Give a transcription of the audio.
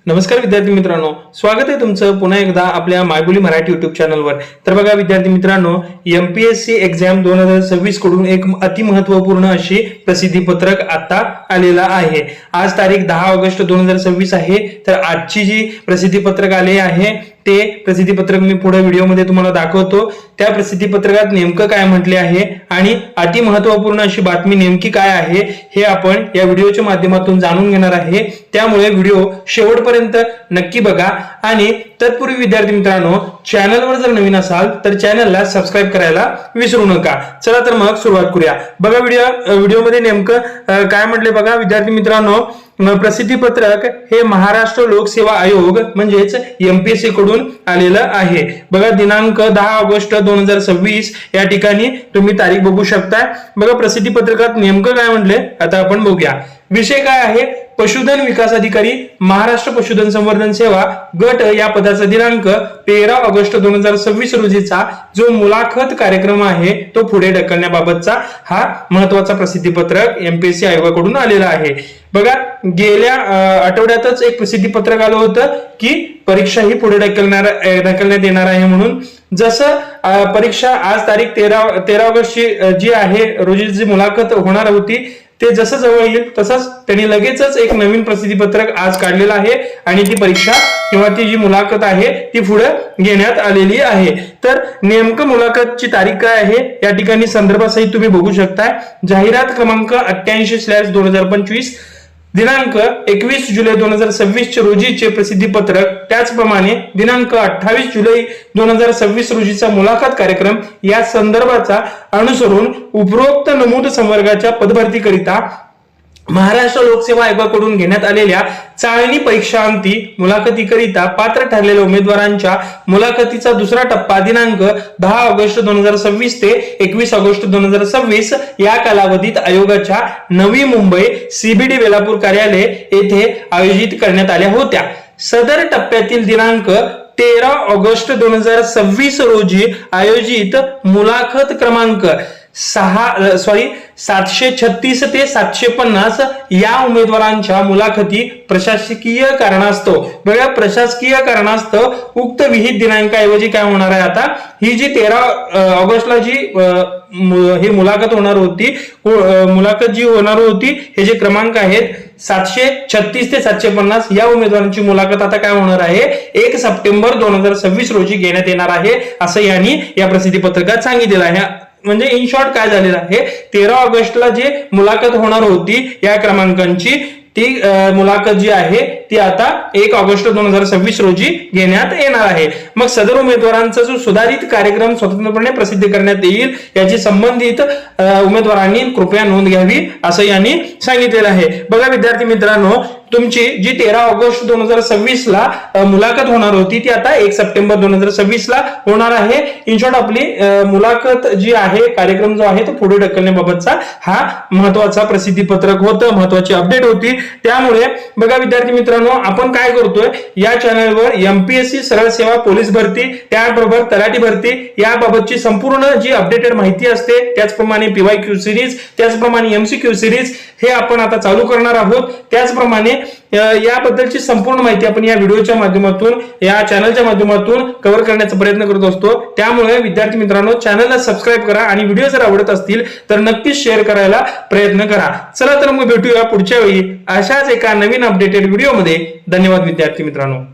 नमस्कार विद्यार्थी मित्रांनो, स्वागत आहे तुमचं पुन्हा एकदा आपल्या मायबोली मराठी युट्यूब चॅनलवर। तर बघा विद्यार्थी मित्रांनो, एमपीएससी एक्झाम 2026 कडून एक अति महत्त्वपूर्ण अशी प्रसिद्धी पत्रक आता आलेला आहे। आज तारीख 10 ऑगस्ट 2026 आहे। तर आजची जी प्रसिद्धी पत्रक आले आहे ते प्रसिद्धी पत्रक मी पुढे व्हिडिओमध्ये तुम्हाला दाखवतो। त्या प्रसिद्धी पत्रकात नेमकं काय म्हटले आहे आणि अति महत्त्वपूर्ण अशी बातमी नेमकी काय आहे हे आपण या व्हिडिओच्या माध्यमातून जाणून घेणार आहे। त्यामुळे व्हिडिओ शेवटपर्यंत नक्की बघा। आणि तत्पूर्वी विद्यार्थी मित्रांनो, चॅनलवर जर नवीन असाल तर चॅनलला सबस्क्राइब करायला विसरू नका। चला तर मग सुरुवात करूया। बघा व्हिडिओमध्ये नेमकं काय म्हटले बघा विद्यार्थी मित्रांनो, प्रसिद्धी पत्रक हे महाराष्ट्र लोकसेवा आयोग म्हणजेच एमपीएससी कडून आलेलं आहे। बघा दिनांक 10 ऑगस्ट 2026 या ठिकाणी तुम्ही तारीख बघू शकता। बघा प्रसिद्धी पत्रकात नेमकं काय म्हटले आता आपण बघूया। विषय काय आहे, पशुधन विकास अधिकारी महाराष्ट्र पशुधन संवर्धन सेवा गट या पदाचा दिनांक 13 ऑगस्ट 2026 रोजीचा जो मुलाखत कार्यक्रम आहे तो पुढे ढकलण्याबाबतचा हा महत्वाचा प्रसिद्धी पत्रक एमपीएससी आयोगाकडून आलेला आहे। बघा गेल्या आठवड्यातच एक प्रसिद्धी पत्रक आलं होतं की परीक्षा ही पुढे ढकलण्यात येणार आहे म्हणून। जसं परीक्षा आज तारीख 13 ऑगस्ट जी आहे रोजी जी मुलाखत होणार होती ते जसं जवळ येईल तसंच त्यांनी लगेचच एक नवीन प्रसिद्धी पत्रक आज काढलेलं आहे आणि ती परीक्षा किंवा ती जी मुलाखत आहे ती पुढे घेण्यात आलेली आहे। तर नेमकं मुलाखतची तारीख काय आहे या ठिकाणी संदर्भासहित तुम्ही बघू शकता। जाहिरात क्रमांक 88/2025 दिनांक 21 जुलै 2026 रोजीचे प्रसिद्धी पत्रक, त्याचप्रमाणे दिनांक 28 जुलै 2026 रोजीचा मुलाखत कार्यक्रम या संदर्भाचा अनुसरून उपरोक्त नमूद संवर्गाच्या पदभरतीकरिता महाराष्ट्र लोकसेवा आयोगाकडून घेण्यात आलेल्या चाळणी परीक्षांती मुलाखतीकरिता पात्र ठरलेल्या उमेदवारांच्या मुलाखतीचा दुसरा टप्पा दिनांक 10 ऑगस्ट 2026 ते 21 ऑगस्ट 2026 या कालावधीत आयोगाच्या नवी मुंबई सीबीडी वेलापूर कार्यालय येथे आयोजित करण्यात आल्या होत्या। सदर टप्प्यातील दिनांक 13 ऑगस्ट 2026 रोजी आयोजित मुलाखत क्रमांक 736 ते 750 या उमेदवारांच्या मुलाखती प्रशासकीय कारणास्तव, बघा प्रशासकीय कारणास्तव उक्त विहित दिनांकाऐवजी काय होणार आहे आता ही जी 13 ऑगस्टला जी ही मुलाखत होणार होती, मुलाखत जी होणार होती हे जे क्रमांक आहेत 736 ते 750 या उमेदवारांची मुलाखत आता काय होणार आहे 1 सप्टेंबर 2026 रोजी घेण्यात येणार आहे असं यांनी या प्रसिद्धी पत्रकात सांगितलेलं आहे। म्हणजे इन शॉर्ट काय झालेलं आहे 13 ऑगस्टला जे मुलाखत होणार होती या क्रमांकांची ती मुलाखत जी आहे ती आता 1 ऑगस्ट 2026 रोजी घेण्यात येणार आहे। मग सदर उमेदवारांचा जो सुधारित कार्यक्रम स्वतंत्रपणे प्रसिद्ध करण्यात येईल याची संबंधित उमेदवारांनी कृपया नोंद घ्यावी असं यांनी सांगितलेलं आहे। बघा विद्यार्थी मित्रांनो, तुमची जी 13 ऑगस्ट 2026 ला मुलाखत होणार होती ती आता 1 सप्टेंबर 2026 ला होणार आहे। इन शॉर्ट आपली मुलाखत जी आहे कार्यक्रम जो आहे तो पुढे ढकलण्याबाबतचा हा महत्वाचा प्रसिद्धी पत्रक होतं, महत्वाची अपडेट होती। त्यामुळे बघा विद्यार्थी मित्रांनो, आपण काय करतोय या चॅनलवर एमपीएससी सरळ सेवा पोलीस भरती त्याबरोबर तलाठी भरती याबाबतची संपूर्ण जी अपडेटेड माहिती असते, त्याचप्रमाणे पीवायक्यू सिरीज, त्याचप्रमाणे एमसीक्यू सिरीज हे आपण आता चालू करणार आहोत। त्याचप्रमाणे याबद्दलची संपूर्ण माहिती आपण या व्हिडिओच्या माध्यमातून या चॅनलच्या माध्यमातून कव्हर करण्याचा प्रयत्न करत असतो। त्यामुळे विद्यार्थी मित्रांनो, चॅनलला सबस्क्राइब करा आणि व्हिडिओ जर आवडत असतील तर नक्कीच शेअर करायला प्रयत्न करा। चला तर मग भेटूया पुढच्या वेळी अशाच एका नवीन अपडेटेड व्हिडिओमध्ये। धन्यवाद विद्यार्थी मित्रांनो।